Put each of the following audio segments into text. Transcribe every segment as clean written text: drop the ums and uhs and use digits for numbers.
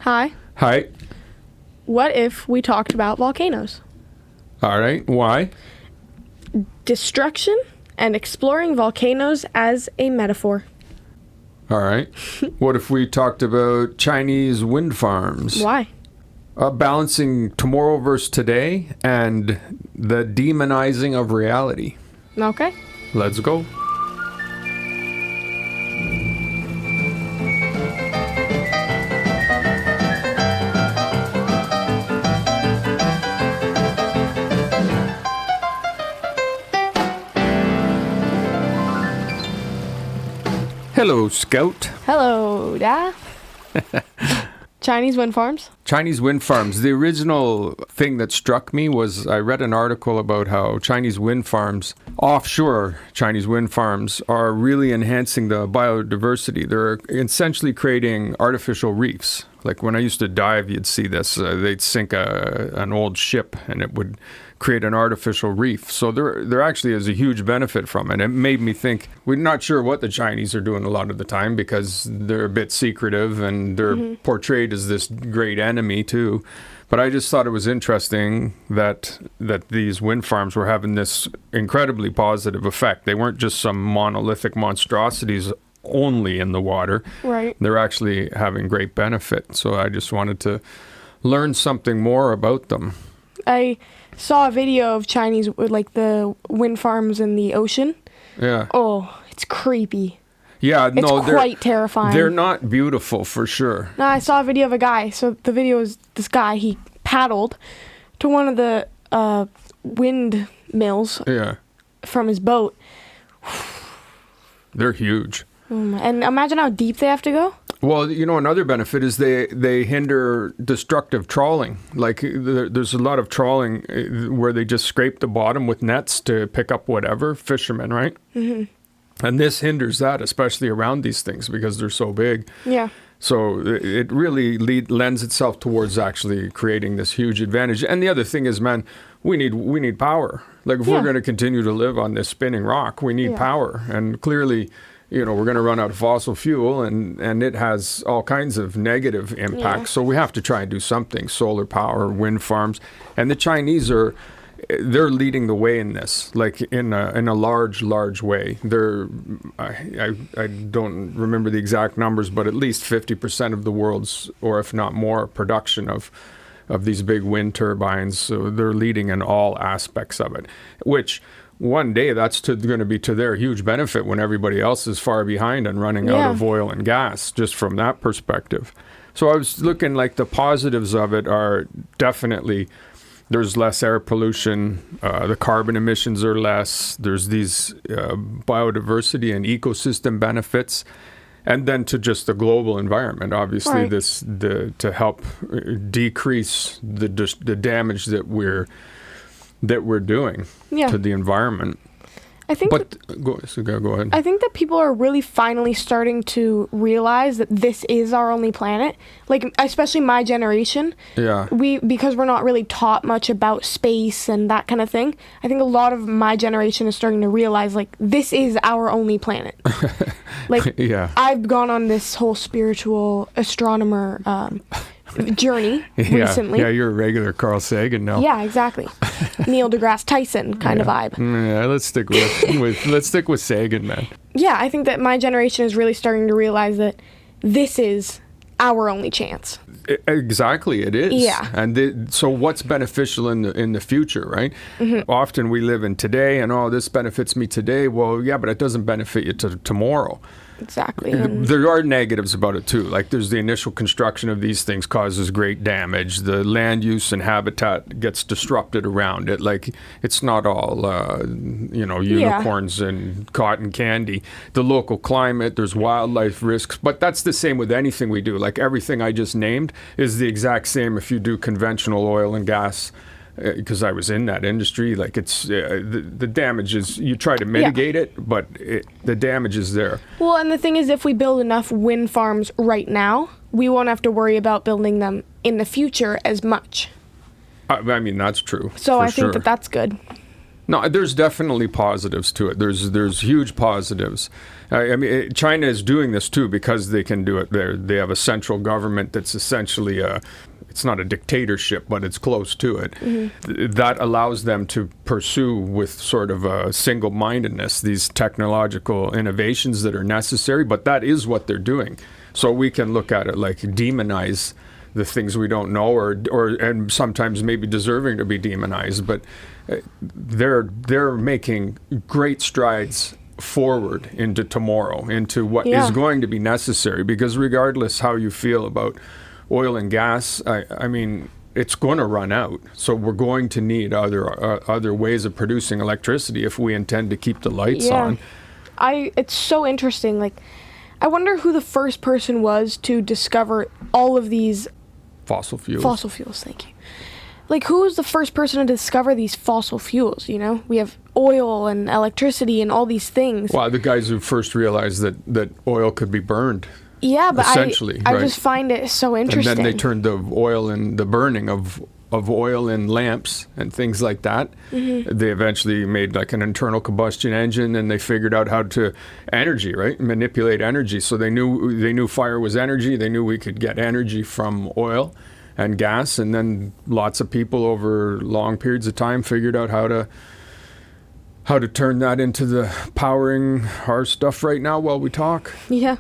Hi. Hi. What if we talked about volcanoes? All right. Why? Destruction and exploring volcanoes as a metaphor. All right. What if we talked about Chinese wind farms? Why? Balancing tomorrow versus today and the demonizing of reality. Okay. Let's go. Hello, Scout. Hello, Da. Chinese wind farms? Chinese wind farms. The original thing that struck me was I read an article about how Chinese wind farms, offshore Chinese wind farms, are really enhancing the biodiversity. They're essentially creating artificial reefs. Like when I used to dive, you'd see this. They'd sink an old ship and it would create an artificial reef. So there actually is a huge benefit from it. It made me think, we're not sure what the Chinese are doing a lot of the time because they're a bit secretive and they're portrayed as this great enemy too. But I just thought it was interesting that these wind farms were having this incredibly positive effect. They weren't just some monolithic monstrosities only in the water. Right. They're actually having great benefit. So I just wanted to learn something more about them. I saw a video of Chinese, like the wind farms in the ocean. Yeah. Oh, it's creepy. Yeah, no, it's quite terrifying. They're not beautiful for sure. No, I saw a video of a guy. So the video is this guy, he paddled to one of the windmills from his boat. They're huge. And imagine how deep they have to go. Well, you know, another benefit is they hinder destructive trawling. Like there's a lot of trawling where they just scrape the bottom with nets to pick up whatever, fishermen, right? Mm-hmm. And this hinders that, especially around these things because they're so big. Yeah. So it really lends itself towards actually creating this huge advantage. And the other thing is, man, we need power. Like if we're going to continue to live on this spinning rock, we need power. And clearly, you know, we're going to run out of fossil fuel and it has all kinds of negative impacts. Yeah. So we have to try and do something. Solar power, wind farms. And the Chinese they're leading the way in this, like in a large way. I don't remember the exact numbers, but at least 50% of the world's, or if not more, production of these big wind turbines. So they're leading in all aspects of it, which one day that's going to be to their huge benefit when everybody else is far behind and running out of oil and gas, just from that perspective. So I was looking, like, the positives of it are definitely there's less air pollution, the carbon emissions are less, there's these biodiversity and ecosystem benefits, and then to just the global environment, obviously, to help decrease the damage that we're doing to the environment. I think go ahead. I think that people are really finally starting to realize that this is our only planet. Like, especially my generation. Yeah. Because we're not really taught much about space and that kind of thing. I think a lot of my generation is starting to realize, like, this is our only planet. Like, I've gone on this whole spiritual astronomer journey recently. Yeah, you're a regular Carl Sagan now. Yeah, exactly. Neil deGrasse Tyson kind of vibe. Yeah, let's stick with Sagan, man. Yeah, I think that my generation is really starting to realize that this is our only chance. Exactly, it is. Yeah. And so what's beneficial in the future, right? Mm-hmm. Often we live in today and, this benefits me today. Well, yeah, but it doesn't benefit you tomorrow. Exactly. There are negatives about it too. Like there's the initial construction of these things causes great damage. The land use and habitat gets disrupted around it. Like it's not all, unicorns and cotton candy. The local climate, there's wildlife risks, but that's the same with anything we do. Like everything I just named is the exact same if you do conventional oil and gas. Because I was in that industry, like it's the damage is, you try to mitigate it, but the damage is there. Well, and the thing is, if we build enough wind farms right now, we won't have to worry about building them in the future as much. I mean, that's true. So I think that that's good. No, there's definitely positives to it. There's huge positives. I mean, China is doing this too because they can do it there. They have a central government that's essentially it's not a dictatorship, but it's close to it. Mm-hmm. That allows them to pursue with sort of a single-mindedness these technological innovations that are necessary, but that is what they're doing. So we can look at it like demonize the things we don't know, or and sometimes maybe deserving to be demonized, but they're making great strides forward into tomorrow, into what is going to be necessary, because regardless how you feel about oil and gas, I mean, it's going to run out. So we're going to need other ways of producing electricity if we intend to keep the lights on. It's so interesting. Like, I wonder who the first person was to discover all of these fossil fuels. Fossil fuels, thank you. Like, who was the first person to discover these fossil fuels, you know? We have oil and electricity and all these things. Well, the guys who first realized that oil could be burned. Yeah, but essentially, I just find it so interesting. And then they turned the oil and the burning of oil in lamps and things like that. Mm-hmm. They eventually made like an internal combustion engine, and they figured out how to manipulate energy. So they knew fire was energy. They knew we could get energy from oil and gas, and then lots of people over long periods of time figured out how to turn that into the powering our stuff right now while we talk. Yeah.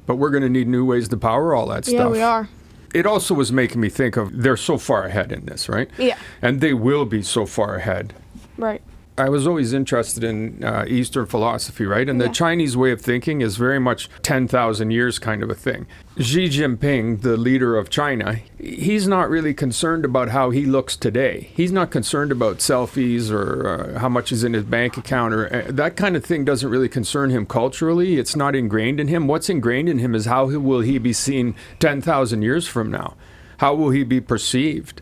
But we're going to need new ways to power all that stuff. Yeah, we are. It also was making me think of, they're so far ahead in this, right? Yeah. And they will be so far ahead. Right. I was always interested in Eastern philosophy, right? And the Chinese way of thinking is very much 10,000 years kind of a thing. Xi Jinping, the leader of China, he's not really concerned about how he looks today. He's not concerned about selfies or how much is in his bank account, or that kind of thing doesn't really concern him culturally. It's not ingrained in him. What's ingrained in him is how will he be seen 10,000 years from now? How will he be perceived?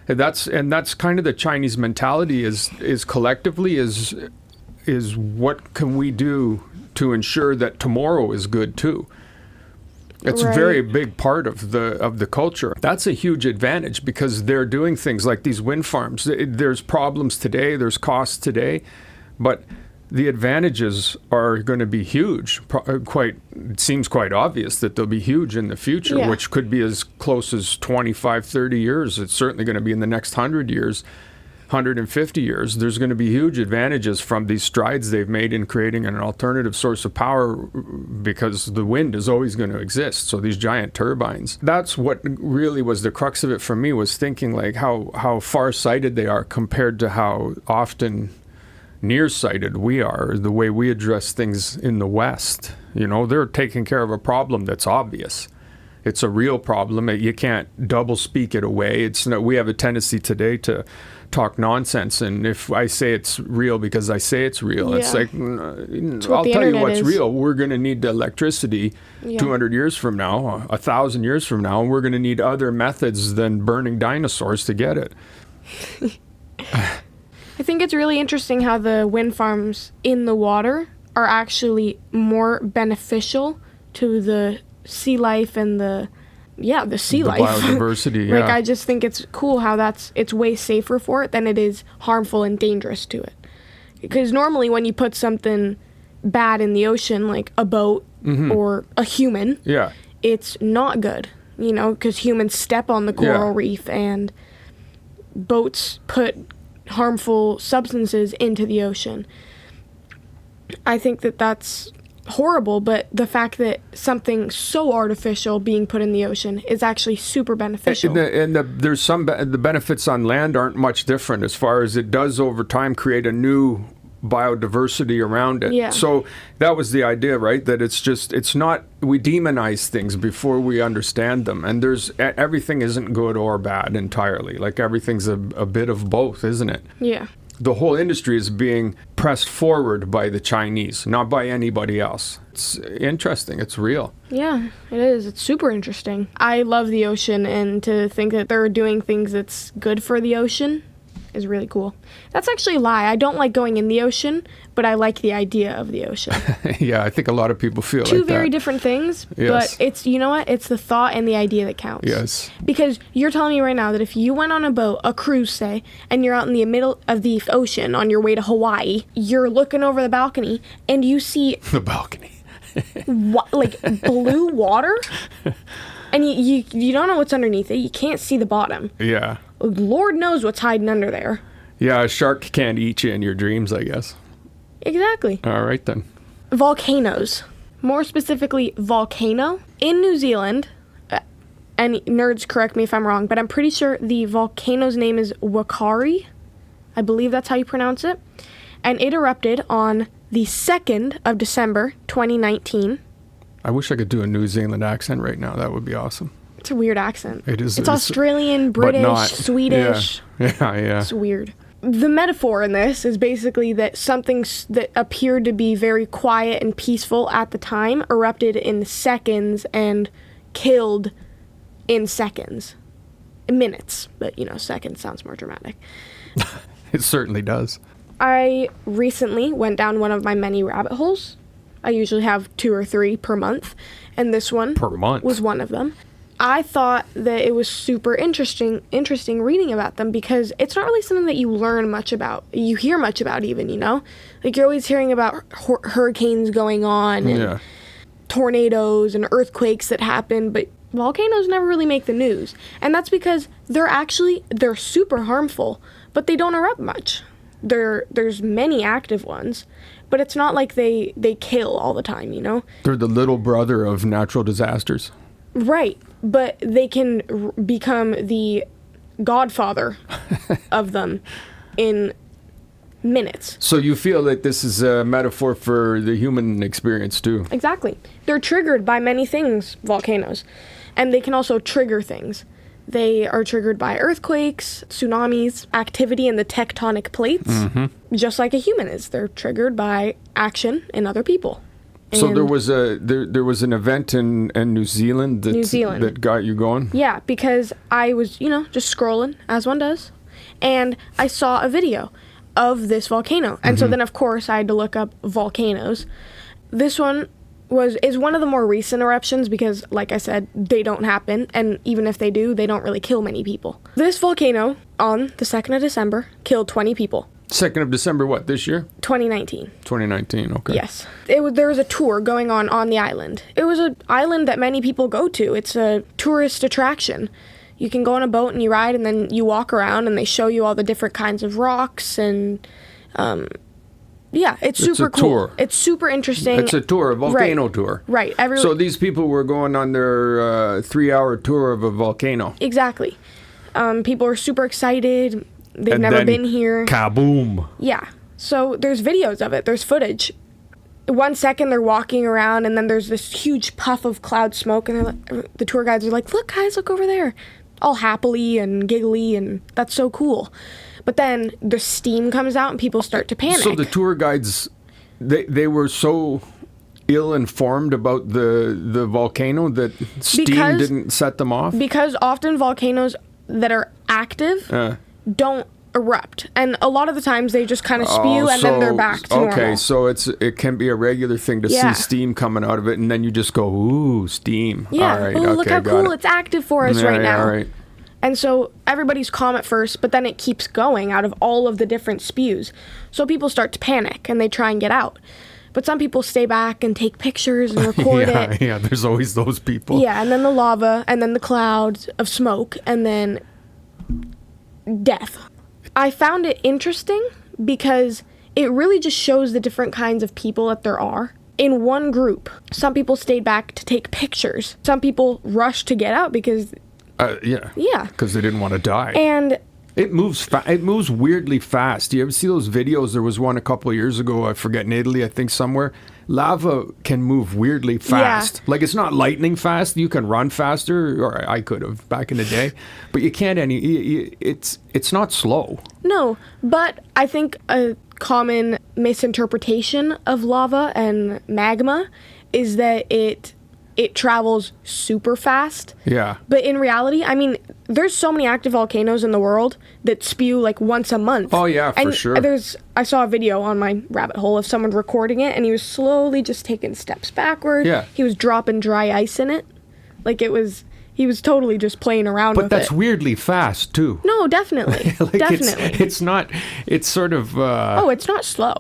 That's kind of the Chinese mentality is collectively is what can we do to ensure that tomorrow is good too. It's a very big part of the culture. That's a huge advantage because they're doing things like these wind farms. There's problems today, there's costs today, but the advantages are going to be huge. It seems quite obvious that they'll be huge in the future, which could be as close as 25, 30 years. It's certainly going to be in the next 100 years, 150 years. There's going to be huge advantages from these strides they've made in creating an alternative source of power, because the wind is always going to exist. So these giant turbines. That's what really was the crux of it for me, was thinking like how far-sighted they are compared to how often nearsighted we are, the way we address things in the West. You know, they're taking care of a problem that's obvious. It's a real problem. You can't double speak it away. We have a tendency today to talk nonsense, and if I say it's real because I say it's real, it's like, I'll tell you what's real. We're going to need the electricity 200 years from now, 1,000 years from now, and we're going to need other methods than burning dinosaurs to get it. I think it's really interesting how the wind farms in the water are actually more beneficial to the sea life and the sea life. Biodiversity, Like, I just think it's cool how it's way safer for it than it is harmful and dangerous to it. Because normally when you put something bad in the ocean, like a boat or a human, it's not good, you know, because humans step on the coral reef, and boats put harmful substances into the ocean. I think that's horrible, but the fact that something so artificial being put in the ocean is actually super beneficial. There's the benefits on land aren't much different, as far as it does over time create a new biodiversity around it. So that was the idea, right? That it's not, we demonize things before we understand them, and everything isn't good or bad entirely. Like, everything's a bit of both, isn't it? Yeah. The whole industry is being pressed forward by the Chinese, not by anybody else. It's interesting. It's real. Yeah, it is. It's super interesting. I love the ocean, and to think that they're doing things that's good for the ocean is really cool. That's actually a lie. I don't like going in the ocean, but I like the idea of the ocean. Yeah, I think a lot of people feel like that. Two very different things, but it's, you know what? It's the thought and the idea that counts. Yes. Because you're telling me right now that if you went on a boat, a cruise, say, and you're out in the middle of the ocean on your way to Hawaii, you're looking over the balcony and you see... The balcony. like blue water? And you don't know what's underneath it. You can't see the bottom. Yeah. Lord knows what's hiding under there. Yeah, a shark can't eat you in your dreams, I guess. Exactly. All right, then. Volcanoes. More specifically, volcano. In New Zealand, and nerds correct me if I'm wrong, but I'm pretty sure the volcano's name is Wakari. I believe that's how you pronounce it. And it erupted on the 2nd of December, 2019. I wish I could do a New Zealand accent right now. That would be awesome. It's a weird accent. It is. It's Australian, British, Swedish. Yeah. It's weird. The metaphor in this is basically that something that appeared to be very quiet and peaceful at the time erupted in seconds and killed in seconds. Minutes, but seconds sounds more dramatic. It certainly does. I recently went down one of my many rabbit holes. I usually have 2 or 3 per month, and this one per month was one of them. I thought that it was super interesting reading about them because it's not really something that you learn much about. You hear much about even, Like you're always hearing about hurricanes going on and tornadoes and earthquakes that happen, but volcanoes never really make the news. And that's because they're super harmful, but they don't erupt much. There's many active ones, but it's not like they kill all the time, They're the little brother of natural disasters. Right, but they can become the godfather of them in minutes. So you feel that this is a metaphor for the human experience too? Exactly. They're triggered by many things, volcanoes, and they can also trigger things. They are triggered by earthquakes, tsunamis, activity in the tectonic plates, just like a human is. They're triggered by action in other people. So there was an event in New Zealand that got you going? Yeah, because I was, just scrolling, as one does, and I saw a video of this volcano. And so then, of course, I had to look up volcanoes. This one is one of the more recent eruptions because, like I said, they don't happen, and even if they do, they don't really kill many people. This volcano, on the 2nd of December, killed 20 people. 2nd of December, what, this year? 2019. 2019, okay. Yes. There was a tour going on the island. It was an island that many people go to. It's a tourist attraction. You can go on a boat and you ride, and then you walk around, and they show you all the different kinds of rocks, and it's super cool. Tour. It's super interesting. It's a tour, a volcano tour. Right. So these people were going on their 3-hour tour of a volcano. Exactly. People are super excited. They've never been here. Kaboom. Yeah. So there's videos of it. There's footage. 1 second they're walking around, and then there's this huge puff of cloud smoke, and the tour guides are like, "Look, guys, look over there," all happily and giggly, and that's so cool. But then the steam comes out, and people start to panic. So the tour guides, they were so ill-informed about the volcano that steam didn't set them off? Because often volcanoes that are active don't erupt, and a lot of the times they just kind of spew and then they're back to normal. Okay, so it can be a regular thing to see steam coming out of it, and then you just go, ooh, steam. Yeah. All right, ooh, look how cool it's active for us right now. All right. And so everybody's calm at first, but then it keeps going out of all of the different spews. So people start to panic and they try and get out. But some people stay back and take pictures and record it. Yeah, there's always those people. Yeah, and then the lava, and then the clouds of smoke, and then death. I found it interesting because it really just shows the different kinds of people that there are in one group. Some people stayed back to take pictures. Some people rushed to get out because... Yeah. Because they didn't want to die. And... It moves weirdly fast. You ever see those videos? There was one a couple of years ago, I forget, in Italy, I think somewhere. Lava can move weirdly fast. Yeah. Like, it's not lightning fast. You can run faster, or I could have back in the day. But you can't it's not slow. No, but I think a common misinterpretation of lava and magma is that it travels super fast. Yeah. But in reality, I mean, there's so many active volcanoes in the world that spew like once a month. Oh yeah, for sure. I saw a video on my rabbit hole of someone recording it, and he was slowly just taking steps backward. Yeah. He was dropping dry ice in it. Like he was totally just playing around with it. But that's weirdly fast too. No, definitely. Like definitely. It's sort of it's not slow.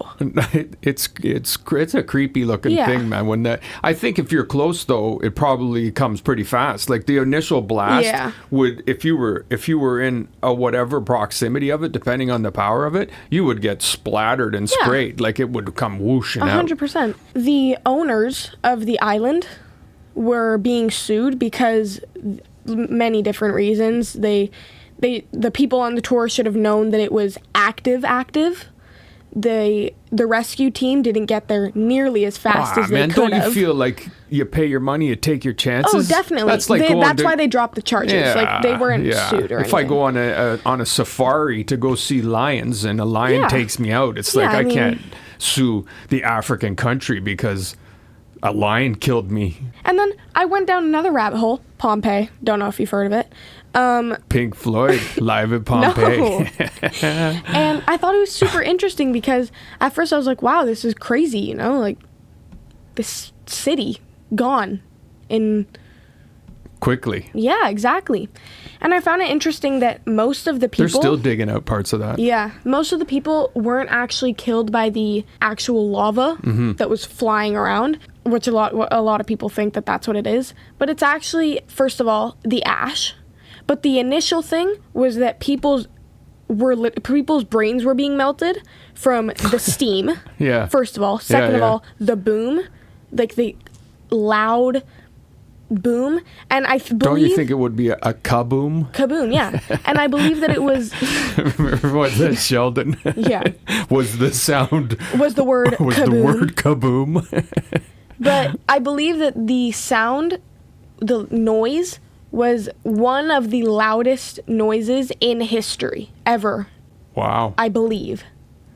It's a creepy looking thing, man. I think if you're close though, it probably comes pretty fast. Like the initial blast would, if you were in a whatever proximity of it, depending on the power of it, you would get splattered and sprayed. Like it would come whooshing out. 100%. The owners of the island were being sued because many different reasons. The people on the tour should have known that it was active. The rescue team didn't get there nearly as fast as they could have. Don't you feel like you pay your money, you take your chances? Oh, definitely. That's like that's why they dropped the charges. Like they weren't sued or anything. If I go on a safari to go see lions and a lion takes me out, it's like I can't sue the African country because a lion killed me. And then I went down another rabbit hole, Pompeii. Don't know if you've heard of it. Pink Floyd, live at Pompeii. No. And I thought it was super interesting because at first I was like, wow, this is crazy, you know? Like, this city gone in... quickly. Yeah, exactly. And I found it interesting that most of the people... They're still digging out parts of that. Yeah. Most of the people weren't actually killed by the actual lava that was flying around, which a lot of people think that that's what it is. But it's actually, first of all, the ash. But the initial thing was that people's brains were being melted from the steam. Yeah. First of all. Second of all, the boom. Like the loud... boom, and I believe... Don't you think it would be a kaboom? Kaboom, yeah. And I believe that it was... Remember what that, Sheldon? Yeah. Was the sound... Was the word was kaboom. The word kaboom. But I believe that the sound, the noise, was one of the loudest noises in history, ever. Wow. I believe.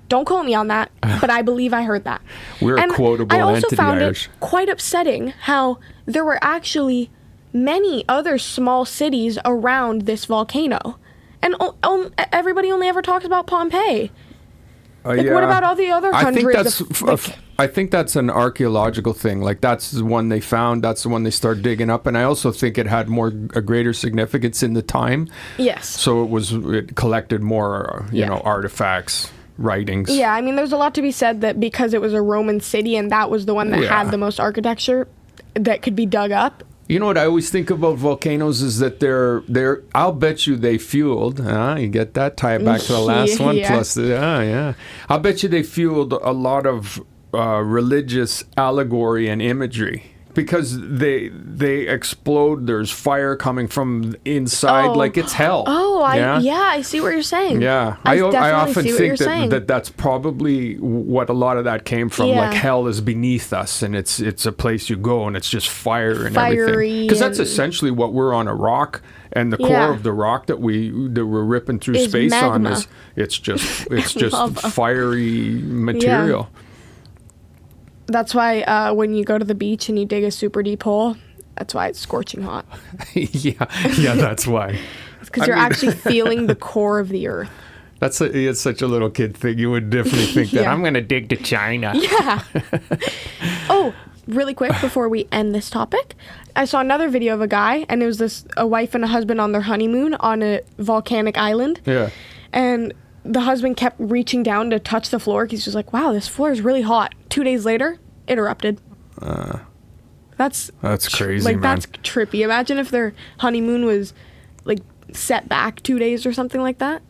Don't quote me on that, but I believe I heard that. We're a quotable entity, I also found Irish. it quite upsetting how there were actually many other small cities around this volcano. And everybody only ever talks about Pompeii. What about all the other hundreds? I think that's an archaeological thing. Like that's the one they found. That's the one they start digging up. And I also think it had a greater significance in the time. Yes. So it collected more, you know, artifacts, writings. Yeah, I mean, there's a lot to be said that because it was a Roman city and that was the one that had the most architecture that could be dug up. You know what I always think about volcanoes is that they're I'll bet you they fueled, you get that, tie it back to the last one, plus I'll bet you they fueled a lot of religious allegory and imagery. Because they explode, there's fire coming from inside, like it's hell. Oh, I see what you're saying. Yeah, I often think that that's probably what a lot of that came from. Like hell is beneath us, and it's a place you go, and it's just fire and everything. Because that's essentially what we're on a rock, and the core of the rock that we're ripping through space magma. on it's just fiery material. Yeah. That's why when you go to the beach and you dig a super deep hole, that's why it's scorching hot. yeah, that's why. It's because you're actually feeling the core of the earth. It's such a little kid thing. You would definitely think that I'm going to dig to China. Yeah. Oh, really quick before we end this topic, I saw another video of a guy, and it was a wife and a husband on their honeymoon on a volcanic island. Yeah. And the husband kept reaching down to touch the floor. He's just like, wow, this floor is really hot. 2 days later, it erupted. That's crazy, like, man. That's trippy. Imagine if their honeymoon was, like, set back 2 days or something like that.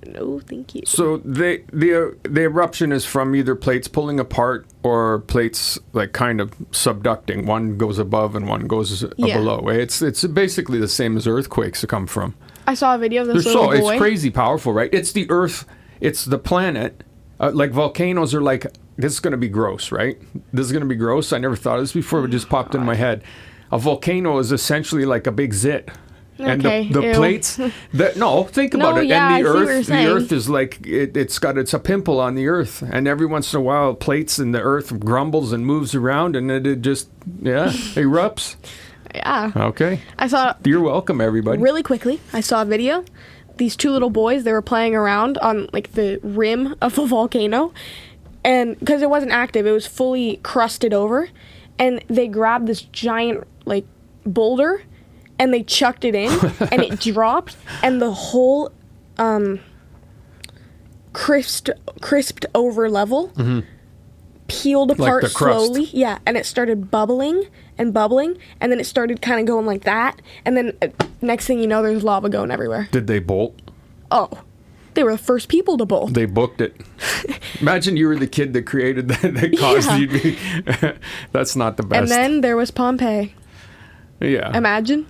No, thank you. So the eruption is from either plates pulling apart or plates, like, kind of subducting. One goes above and one goes below. It's basically the same as earthquakes come from. I saw a video of this little boy. It's crazy powerful, right? It's the Earth. It's the planet. Like volcanoes are like, this is going to be gross, right? This is going to be gross. I never thought of this before. It just popped in my head. A volcano is essentially like a big zit. And the plates, think about it. Yeah, and the Earth is like, it's a pimple on the Earth. And every once in a while, plates and the Earth grumbles and moves around and it just, erupts. Yeah. Okay. I saw... You're welcome, everybody. Really quickly, I saw a video. These two little boys, they were playing around on, like, the rim of a volcano. And because it wasn't active, it was fully crusted over. And they grabbed this giant, like, boulder, and they chucked it in, and it dropped, and the whole crisped over level peeled apart like the crust. slowly. Yeah, and it started bubbling, and then it started kind of going like that, and then next thing you know, there's lava going everywhere. Did they bolt? Oh, they were the first people to bolt. They booked it. Imagine you were the kid that created that caused you to be... That's not the best. And then there was Pompeii. Yeah. Imagine.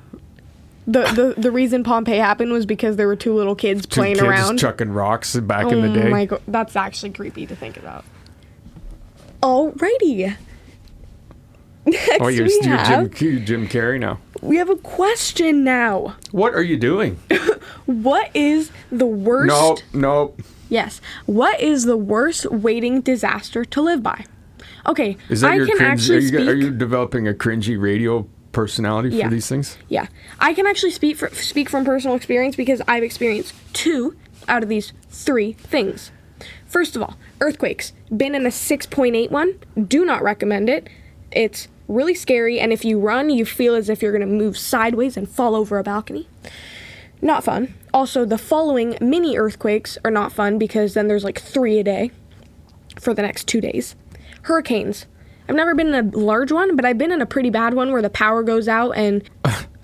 The reason Pompeii happened was because there were two little kids playing around. Chucking rocks back in the day. Oh my God, that's actually creepy to think about. Alrighty. Next you're Jim Carrey now. We have a question now. What are you doing? What is the worst... Nope. Yes. What is the worst waiting disaster to live by? Okay, is that I your can cringe? actually speak... Are you developing a cringy radio personality for these things? Yeah. I can actually speak from personal experience because I've experienced 2 out of these 3 things. First of all, earthquakes. Been in a 6.8 one. Do not recommend it. It's really scary, and if you run, you feel as if you're going to move sideways and fall over a balcony. Not fun. Also, the following mini earthquakes are not fun because then there's like 3 a day for the next 2 days. Hurricanes. I've never been in a large one, but I've been in a pretty bad one where the power goes out and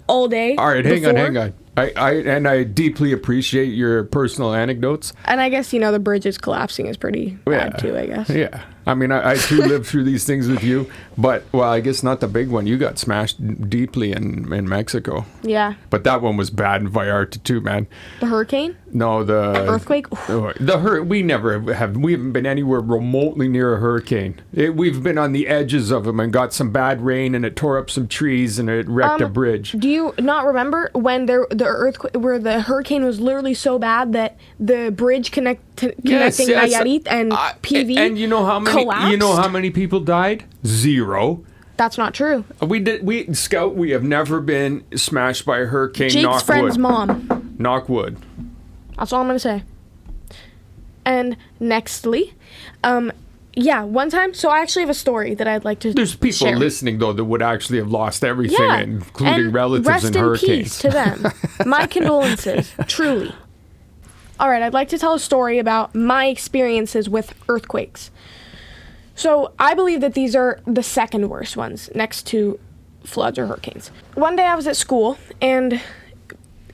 all day. All right, hang on. I deeply appreciate your personal anecdotes. And I guess, the bridges collapsing is pretty bad too, I guess. Yeah. I mean, I too lived through these things with you, but, well, I guess not the big one. You got smashed deeply in Mexico. Yeah. But that one was bad in Vallarta too, man. The hurricane? No, the earthquake? We haven't been anywhere remotely near a hurricane. We've been on the edges of them and got some bad rain, and it tore up some trees, and it wrecked a bridge. Do you not remember when the earthquake, where the hurricane was literally so bad that the bridge connecting Nayarit and PV and you know how many collapsed? You know how many people died? 0. That's not true. We have never been smashed by a hurricane. Jake's friend's mom. Knock wood. That's all I'm gonna say. And nextly, one time. So I actually have a story that I'd like to. There's people share. listening though that would actually have lost everything, including relatives in hurricanes. Rest in peace to them. My condolences, truly. All right, I'd like to tell a story about my experiences with earthquakes. So I believe that these are the second worst ones, next to floods or hurricanes. One day I was at school, and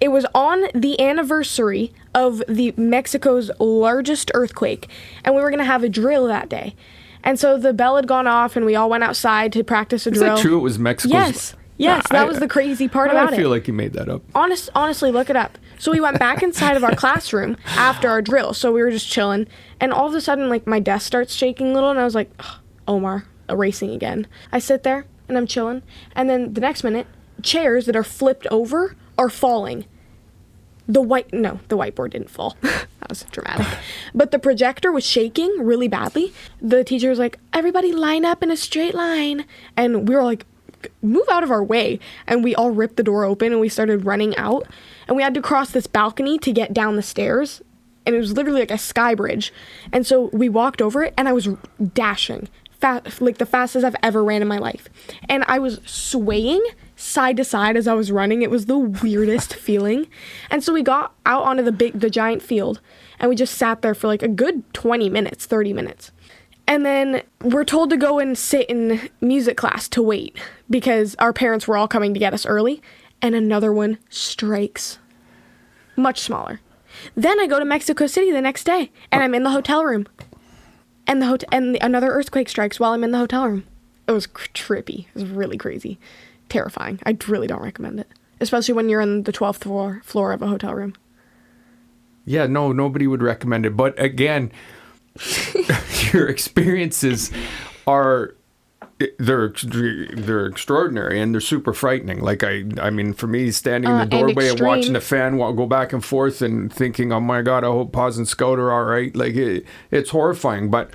it was on the anniversary of the Mexico's largest earthquake, and we were going to have a drill that day. And so the bell had gone off, and we all went outside to practice a drill. Is that true? It was Mexico's... Yes, that was the crazy part about it. I feel like you made that up. Honestly, look it up. So we went back inside of our classroom after our drill. So we were just chilling. And all of a sudden, like, my desk starts shaking a little. And I was like, Omar, erasing again. I sit there, and I'm chilling. And then the next minute, chairs that are flipped over are falling. The whiteboard didn't fall. That was dramatic. But the projector was shaking really badly. The teacher was like, everybody line up in a straight line. And we were like, move out of our way. And we all ripped the door open and we started running out, and we had to cross this balcony to get down the stairs, and it was literally like a sky bridge. And so we walked over it, and I was dashing like the fastest I've ever ran in my life, and I was swaying side to side as I was running. It was the weirdest feeling. And so we got out onto the giant field, and we just sat there for like a good 30 minutes. And then we're told to go and sit in music class to wait because our parents were all coming to get us early. And another one strikes. Much smaller. Then I go to Mexico City the next day, and I'm in the hotel room. And another earthquake strikes while I'm in the hotel room. It was trippy. It was really crazy. Terrifying. I really don't recommend it. Especially when you're on the 12th floor of a hotel room. Yeah, no, nobody would recommend it. But again... your experiences they're extraordinary, and they're super frightening. Like I mean, for me, standing in the doorway and watching the fan go back and forth and thinking, oh my God, I hope Paz and Scout are all right. Like it's horrifying. But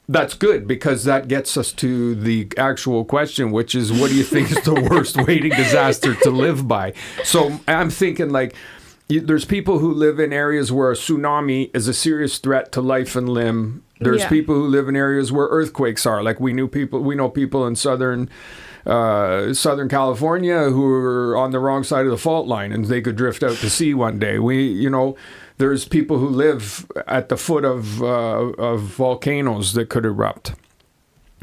That's good, because that gets us to the actual question, which is, what do you think is the worst waiting disaster to live by? So I'm thinking, like, there's people who live in areas where a tsunami is a serious threat to life and limb. There's people who live in areas where earthquakes are. Like, we know people in Southern California who are on the wrong side of the fault line, and they could drift out to sea one day. There's people who live at the foot of volcanoes that could erupt.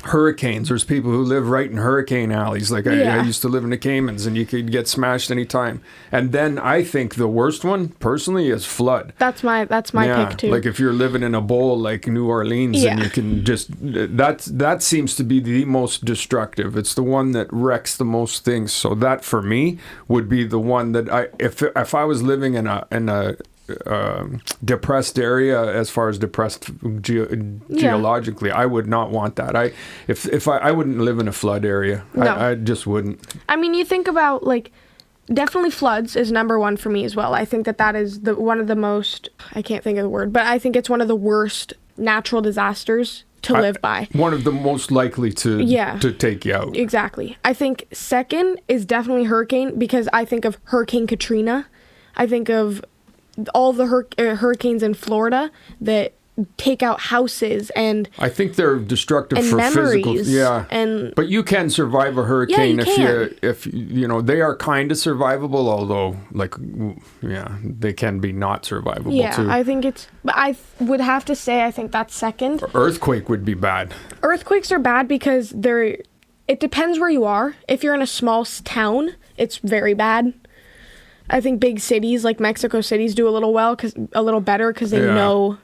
Hurricanes. There's people who live right in hurricane alleys. Like, I used to live in the Caymans, and you could get smashed anytime. And then I think the worst one, personally, is flood. That's my pick too. Like, if you're living in a bowl like New Orleans, and you can just, that seems to be the most destructive. It's the one that wrecks the most things. So that, for me, would be the one that if I was living in a depressed area, as far as depressed geologically, I would not want that. I wouldn't live in a flood area. No. I just wouldn't. I mean, you think about, like, definitely floods is number one for me as well. I think that is one of the most, I can't think of the word, but I think it's one of the worst natural disasters to live by. One of the most likely to take you out. Exactly. I think second is definitely hurricane, because I think of Hurricane Katrina. I think of all the hurricanes in Florida that take out houses, and I think they're destructive for physical. Yeah, but you can survive a hurricane if they are kind of survivable, although, like, they can be not survivable too. I think but I would have to say I think that's second. Earthquake would be bad. Earthquakes are bad because it depends where you are. If you're in a small town, it's very bad. I think big cities like Mexico cities do a little better because they know,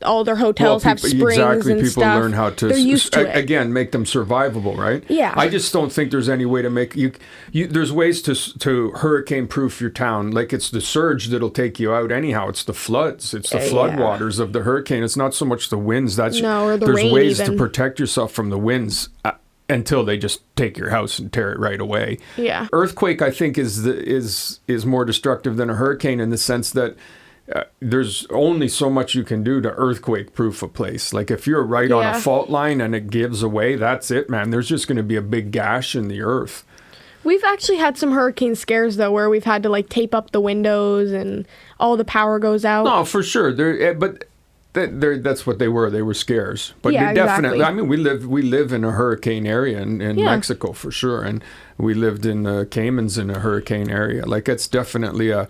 all their hotels have springs and people stuff. Learn how to, they're used to it. Again, make them survivable, right? Yeah. I just don't think there's any way to make there's ways to hurricane proof your town. Like, it's the surge that'll take you out anyhow. It's the floods. It's the flood waters of the hurricane. It's not so much the winds. Or the there's rain ways even. to protect yourself from the winds. Until they just take your house and tear it right away. Yeah. Earthquake, I think, is more destructive than a hurricane, in the sense that there's only so much you can do to earthquake-proof a place. Like, if you're right on a fault line and it gives away, that's it, man. There's just going to be a big gash in the earth. We've actually had some hurricane scares, though, where we've had to, like, tape up the windows and all the power goes out. No, for sure. That's what they were. They were scares. But definitely, I mean, we live in a hurricane area in Mexico, for sure, and we lived in the Caymans in a hurricane area. Like, it's definitely a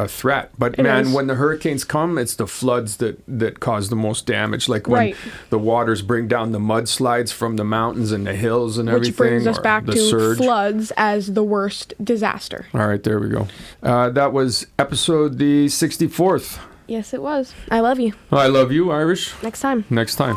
threat. But when the hurricanes come, it's the floods that cause the most damage. Like, when the waters bring down the mudslides from the mountains and the hills and everything. Which brings us back to surge. Floods as the worst disaster. All right, there we go. That was episode the 64th. Yes, it was. I love you. I love you, Irish. Next time. Next time.